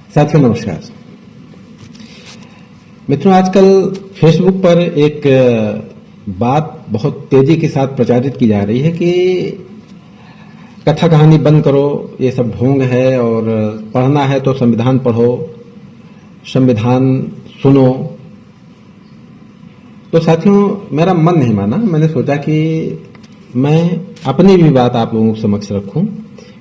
साथियों नमस्कार। मित्रों, आजकल फेसबुक पर एक बात बहुत तेजी के साथ प्रचारित की जा रही है कि कथा कहानी बंद करो, ये सब ढोंग है और पढ़ना है तो संविधान पढ़ो, संविधान सुनो। तो साथियों, मेरा मन नहीं माना। मैंने सोचा कि मैं अपनी भी बात आप लोगों के समक्ष रखूं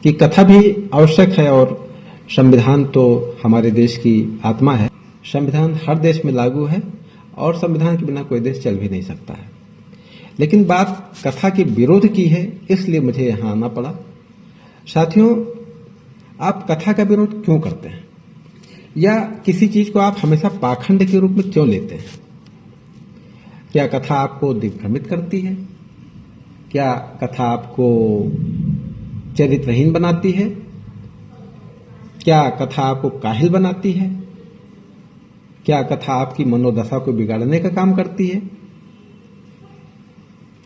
कि कथा भी आवश्यक है और संविधान तो हमारे देश की आत्मा है। संविधान हर देश में लागू है और संविधान के बिना कोई देश चल भी नहीं सकता है। लेकिन बात कथा के विरोध की है, इसलिए मुझे यहां आना पड़ा। साथियों, आप कथा का विरोध क्यों करते हैं, या किसी चीज को आप हमेशा पाखंड के रूप में क्यों लेते हैं? क्या कथा आपको दिग्भ्रमित करती है? क्या कथा आपको चरित्रहीन बनाती है? क्या कथा आपको काहिल बनाती है? क्या कथा आपकी मनोदशा को बिगाड़ने का काम करती है?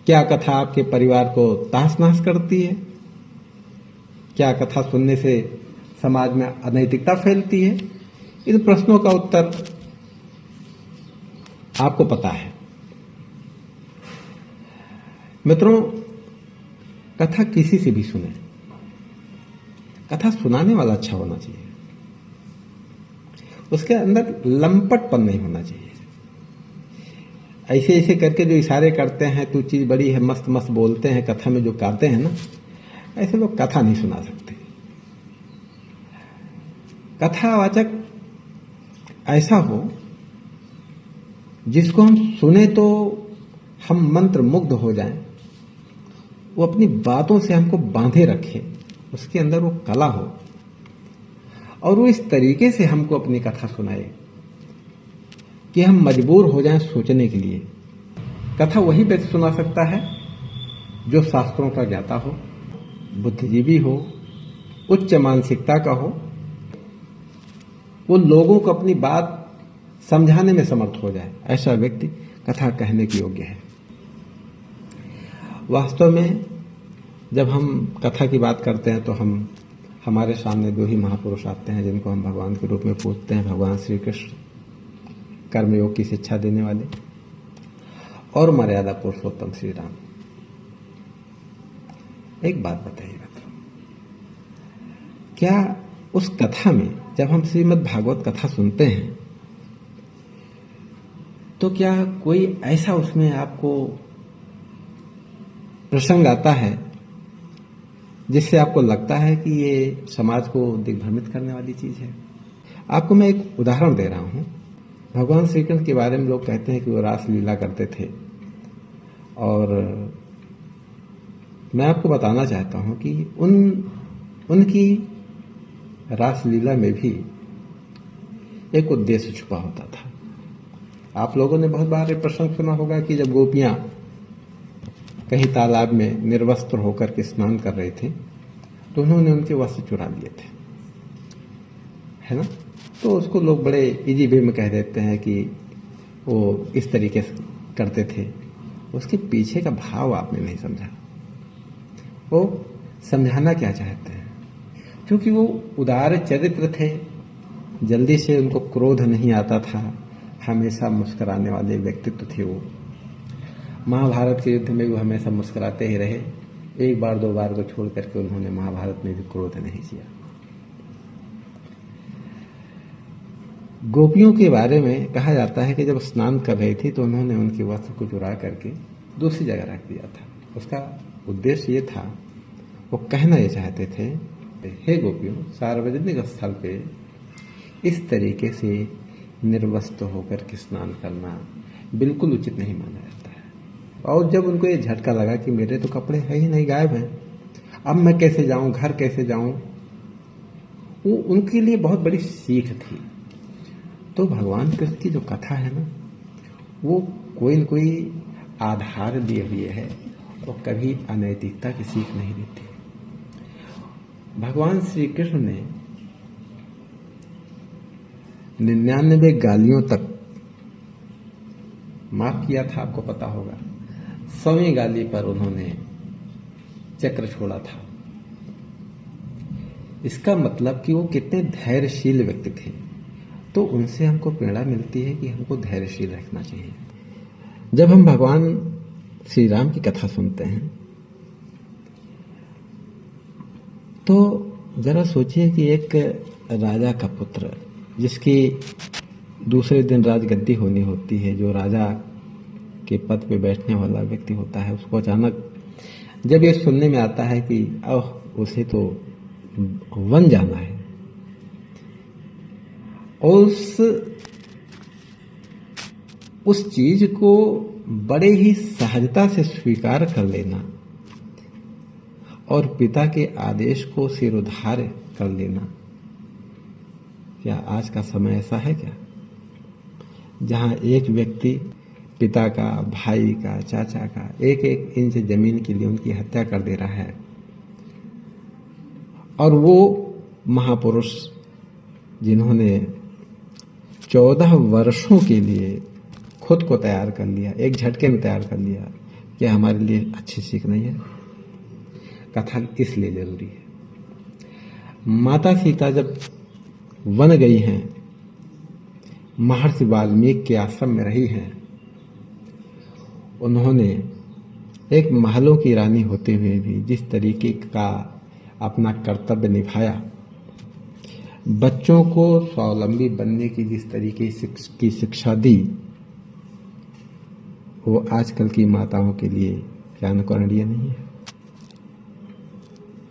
क्या कथा आपके परिवार को तहस नहस करती है? क्या कथा सुनने से समाज में अनैतिकता फैलती है? इन प्रश्नों का उत्तर आपको पता है। मित्रों, कथा किसी से भी सुने, कथा सुनाने वाला अच्छा होना चाहिए। उसके अंदर लंपटपन नहीं होना चाहिए। ऐसे ऐसे करके जो इशारे करते हैं, तू चीज बड़ी है, मस्त मस्त बोलते हैं, कथा में जो गाते हैं ना, ऐसे लोग कथा नहीं सुना सकते। कथावाचक ऐसा हो जिसको हम सुने तो हम मंत्र मुग्ध हो जाएं, वो अपनी बातों से हमको बांधे रखे, उसके अंदर वो कला हो और वो इस तरीके से हमको अपनी कथा सुनाए कि हम मजबूर हो जाएं सोचने के लिए। कथा वही व्यक्ति सुना सकता है जो शास्त्रों का ज्ञाता हो, बुद्धिजीवी हो, उच्च मानसिकता का हो, वो लोगों को अपनी बात समझाने में समर्थ हो जाए। ऐसा व्यक्ति कथा कहने के योग्य है। वास्तव में जब हम कथा की बात करते हैं तो हमारे सामने दो ही महापुरुष आते हैं जिनको हम भगवान के रूप में पूजते हैं। भगवान श्री कृष्ण, कर्मयोग की शिक्षा देने वाले, और मर्यादा पुरुषोत्तम श्री राम। एक बात बताइए मित्रों, क्या उस कथा में जब हम श्रीमद् भागवत कथा सुनते हैं तो क्या कोई ऐसा उसमें आपको प्रसंग आता है जिससे आपको लगता है कि ये समाज को दिग्भ्रमित करने वाली चीज है? आपको मैं एक उदाहरण दे रहा हूं। भगवान श्री कृष्ण के बारे में लोग कहते हैं कि वो रास लीला करते थे, और मैं आपको बताना चाहता हूं कि उनकी रास लीला में भी एक उद्देश्य छुपा होता था। आप लोगों ने बहुत बार ये प्रसंग सुना होगा कि जब गोपियां कहीं तालाब में निर्वस्त्र होकर के स्नान कर रहे थे तो उन्होंने उनके वस्त्र चुरा लिए थे, है ना? तो उसको लोग बड़े इजी वे में कह देते हैं कि वो इस तरीके से करते थे। उसके पीछे का भाव आपने नहीं समझा। वो समझाना क्या चाहते हैं? क्योंकि वो उदार चरित्र थे, जल्दी से उनको क्रोध नहीं आता था, हमेशा मुस्कुराने वाले व्यक्तित्व थे वो। महाभारत के युद्ध में भी हमेशा मुस्कुराते ही रहे। एक बार दो बार को छोड़ करके उन्होंने महाभारत में भी क्रोध नहीं किया। गोपियों के बारे में कहा जाता है कि जब स्नान कर रही थी तो उन्होंने उनके वस्त्र को चुरा करके दूसरी जगह रख दिया था। उसका उद्देश्य ये था, वो कहना ये चाहते थे, हे गोपियों, सार्वजनिक स्थल पे इस तरीके से निर्वस्त्र होकर के स्नान करना बिल्कुल उचित नहीं माना जाता है। और जब उनको ये झटका लगा कि मेरे तो कपड़े है ही नहीं, गायब हैं, अब मैं कैसे जाऊं, घर कैसे जाऊं, वो उनके लिए बहुत बड़ी सीख थी। तो भगवान कृष्ण की जो कथा है ना, वो कोई न कोई आधार दिए हुए है और कभी अनैतिकता की सीख नहीं देती। भगवान श्री कृष्ण ने 99 गालियों तक माफ किया था, आपको पता होगा। 100वीं गाली पर उन्होंने चक्र छोड़ा था। इसका मतलब कि वो कितने धैर्यशील व्यक्ति थे। तो उनसे हमको प्रेरणा मिलती है कि हमको धैर्यशील रखना चाहिए। जब हम भगवान श्री राम की कथा सुनते हैं तो जरा सोचिए कि एक राजा का पुत्र जिसकी दूसरे दिन राजगद्दी होनी होती है, जो राजा के पद पे बैठने वाला व्यक्ति होता है, उसको अचानक जब ये सुनने में आता है कि उसे तो वन जाना है और उस चीज को बड़े ही सहजता से स्वीकार कर लेना और पिता के आदेश को सिरोधार्य कर लेना, क्या आज का समय ऐसा है क्या, जहां एक व्यक्ति पिता का, भाई का, चाचा का एक एक इंच जमीन के लिए उनकी हत्या कर दे रहा है। और वो महापुरुष जिन्होंने 14 वर्षों के लिए खुद को तैयार कर लिया, एक झटके में तैयार कर लिया, क्या हमारे लिए अच्छी सीख नहीं है? कथा इसलिए जरूरी है। माता सीता जब वन गई हैं, महर्षि वाल्मीकि के आश्रम में रही हैं, उन्होंने एक महलों की रानी होते हुए भी जिस तरीके का अपना कर्तव्य निभाया, बच्चों को स्वावलंबी बनने की जिस तरीके की शिक्षा दी, वो आजकल की माताओं के लिए क्या अनुकरणीय नहीं है?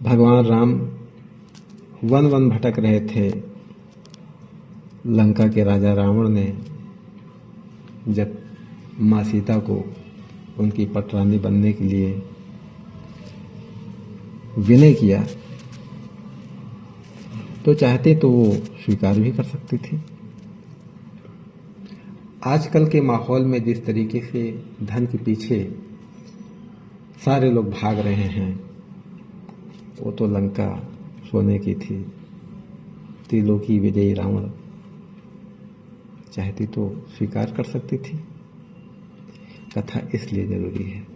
भगवान राम वन वन भटक रहे थे। लंका के राजा रावण ने जब माँ सीता को उनकी पटरानी बनने के लिए विनय किया तो चाहते तो वो स्वीकार भी कर सकती थी। आजकल के माहौल में जिस तरीके से धन के पीछे सारे लोग भाग रहे हैं, वो तो लंका सोने की थी। त्रिलोकी विजयी रावण चाहती तो स्वीकार कर सकती थी। कथा इसलिए जरूरी है।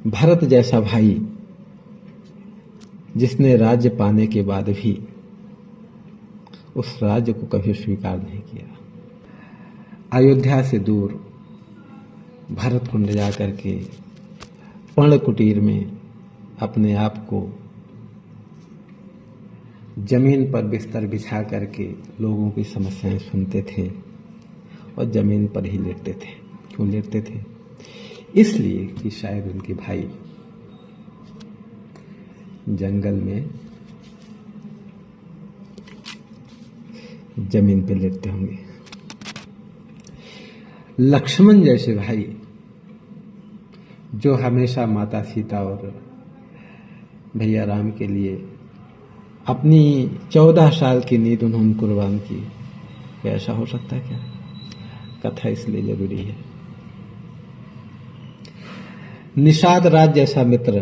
भरत जैसा भाई जिसने राज्य पाने के बाद भी उस राज्य को कभी स्वीकार नहीं किया, अयोध्या से दूर भरत कुंड जाकर के पर्ण कुटीर में अपने आप को जमीन पर बिस्तर बिछा करके लोगों की समस्याएं सुनते थे और जमीन पर ही लेटते थे। क्यों लेटते थे? इसलिए कि शायद उनके भाई जंगल में जमीन पे लेटते होंगे। लक्ष्मण जैसे भाई जो हमेशा माता सीता और भैया राम के लिए अपनी 14 साल की नींद उन्होंने कुर्बान की, क्या ऐसा हो सकता है क्या? कथा इसलिए जरूरी है। निषाद राज जैसा मित्र,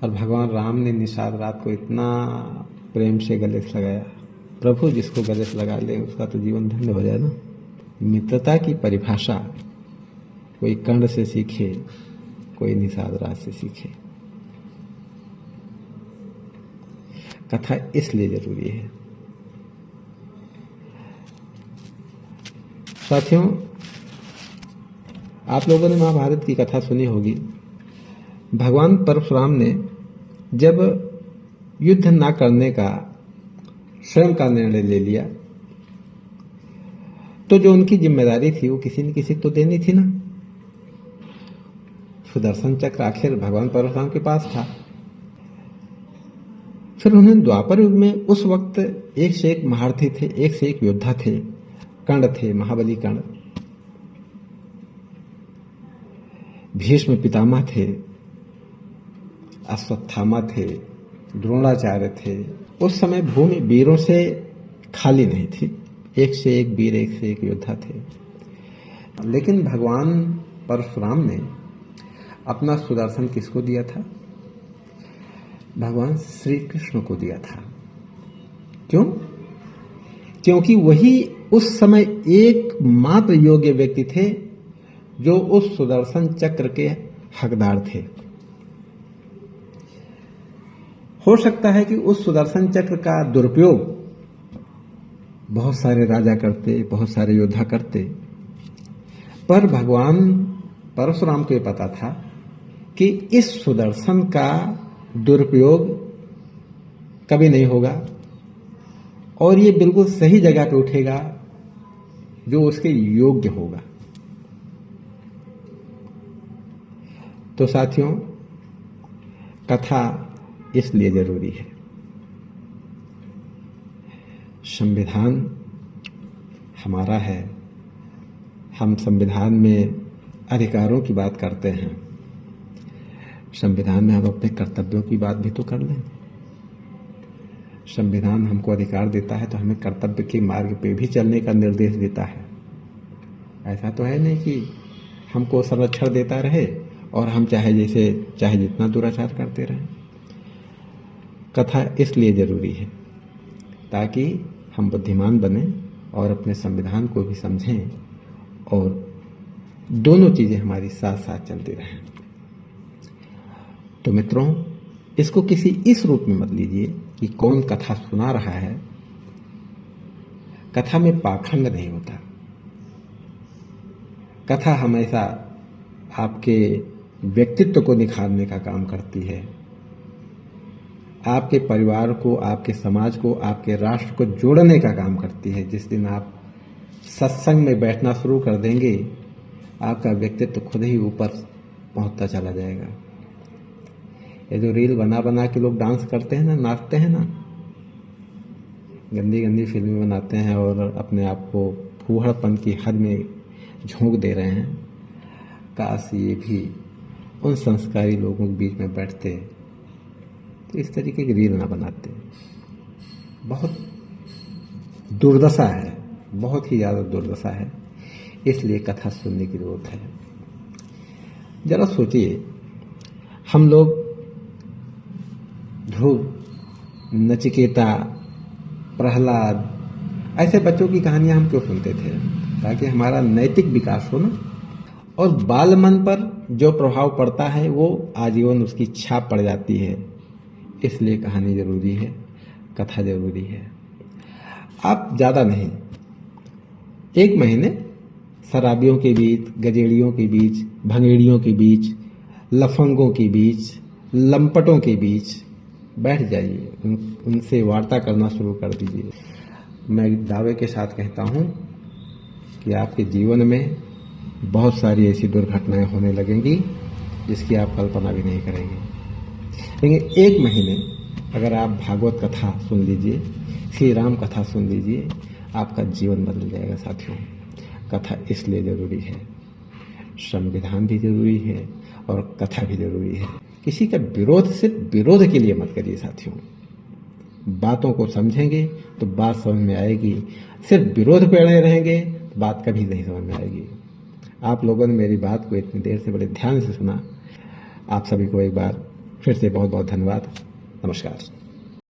और भगवान राम ने निषाद राज को इतना प्रेम से गले से लगाया। प्रभु जिसको गले से लगा ले उसका तो जीवन धन्य हो जाए ना। मित्रता की परिभाषा कोई कर्ण से सीखे, कोई निषाद राज से सीखे। कथा इसलिए जरूरी है। साथियों, आप लोगों ने महाभारत की कथा सुनी होगी। भगवान परशुराम ने जब युद्ध ना करने का स्वयं का निर्णय ले लिया तो जो उनकी जिम्मेदारी थी वो किसी न किसी को तो देनी थी ना। सुदर्शन चक्र आखिर भगवान परशुराम के पास था। फिर उन्हें द्वापर युग में उस वक्त एक से एक महारथी थे, एक से एक योद्धा थे। कर्ण थे, महाबली कर्ण, भीष्म पितामह थे, अश्वत्थामा थे, द्रोणाचार्य थे। उस समय भूमि वीरों से खाली नहीं थी, एक से एक वीर, एक से एक योद्धा थे। लेकिन भगवान परशुराम ने अपना सुदर्शन किसको दिया था? भगवान श्री कृष्ण को दिया था। क्यों? क्योंकि वही उस समय एकमात्र योग्य व्यक्ति थे जो उस सुदर्शन चक्र के हकदार थे। हो सकता है कि उस सुदर्शन चक्र का दुरुपयोग बहुत सारे राजा करते, बहुत सारे योद्धा करते, पर भगवान परशुराम को ये पता था कि इस सुदर्शन का दुरुपयोग कभी नहीं होगा और ये बिल्कुल सही जगह पे उठेगा जो उसके योग्य होगा। तो साथियों, कथा इसलिए जरूरी है। संविधान हमारा है, हम संविधान में अधिकारों की बात करते हैं, संविधान में हम अपने कर्तव्यों की बात भी तो कर लें। संविधान हमको अधिकार देता है तो हमें कर्तव्य के मार्ग पे भी चलने का निर्देश देता है। ऐसा तो है नहीं कि हमको संरक्षण देता रहे और हम चाहे जितना दुराचार करते रहें। कथा इसलिए जरूरी है ताकि हम बुद्धिमान बने और अपने संविधान को भी समझें और दोनों चीजें हमारी साथ साथ चलती रहें। तो मित्रों, इसको किसी इस रूप में मत लीजिए कि कौन कथा सुना रहा है। कथा में पाखंड नहीं होता। कथा हमेशा आपके व्यक्तित्व को निखारने का काम करती है, आपके परिवार को, आपके समाज को, आपके राष्ट्र को जोड़ने का काम करती है। जिस दिन आप सत्संग में बैठना शुरू कर देंगे, आपका व्यक्तित्व खुद ही ऊपर पहुंचता चला जाएगा। ये जो रील बना बना के लोग डांस करते हैं ना, नाचते हैं ना, गंदी गंदी फिल्में बनाते हैं और अपने आप को फूहड़पन की हद में झोंक दे रहे हैं, काश ये भी उन संस्कारी लोगों के बीच में बैठते तो इस तरीके की रील ना बनाते। बहुत दुर्दशा है, बहुत ही ज़्यादा दुर्दशा है। इसलिए कथा सुनने की जरूरत है। जरा सोचिए, हम लोग ध्रुव, नचिकेता, प्रहलाद, ऐसे बच्चों की कहानियां हम क्यों सुनते थे? ताकि हमारा नैतिक विकास हो ना। और बाल मन पर जो प्रभाव पड़ता है वो आजीवन उसकी छाप पड़ जाती है। इसलिए कहानी जरूरी है, कथा जरूरी है। आप ज्यादा नहीं, 1 महीने शराबियों के बीच, गजेड़ियों के बीच, भंगेड़ियों के बीच, लफंगों के बीच, लंपटों के बीच बैठ जाइए, उनसे वार्ता करना शुरू कर दीजिए। मैं दावे के साथ कहता हूं कि आपके जीवन में बहुत सारी ऐसी दुर्घटनाएं होने लगेंगी जिसकी आप कल्पना भी नहीं करेंगे। लेकिन 1 महीने अगर आप भागवत कथा सुन लीजिए, श्री राम कथा सुन लीजिए, आपका जीवन बदल जाएगा। साथियों, कथा इसलिए जरूरी है, संविधान भी जरूरी है और कथा भी जरूरी है। किसी का विरोध सिर्फ विरोध के लिए मत करिए साथियों। बातों को समझेंगे तो बात समझ में आएगी, सिर्फ विरोध पे अड़े रहेंगे तो बात कभी नहीं समझ में आएगी। आप लोगों ने मेरी बात को इतनी देर से बड़े ध्यान से सुना। आप सभी को एक बार फिर से बहुत बहुत धन्यवाद। नमस्कार।